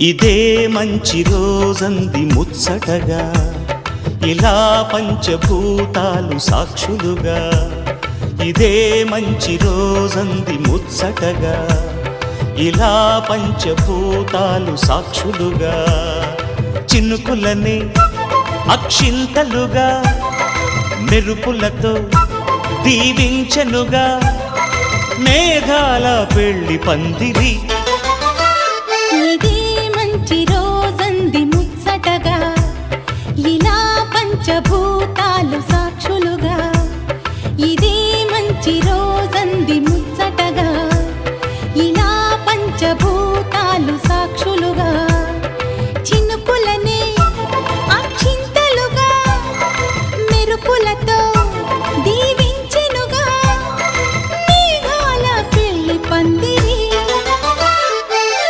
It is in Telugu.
ఇదే మంచి రోజంది ముచ్చటగా, ఇలా పంచభూతాలు సాక్షులుగా. ఇదే మంచి రోజంది ముచ్చటగా, ఇలా పంచభూతాలు సాక్షులుగా. చినుకులని అక్షింతలుగా, మెరుపులతో దీవించనుగా, మేఘాల పెళ్లి పందిరి. ఇదే మంచి రోజంది ముచ్చటగా, ఇలా పంచభూతాలు సాక్షులుగా. ఇదే మంచి రోజంది ముచ్చటగా, ఇలా పంచభూతాలు సాక్షులుగా.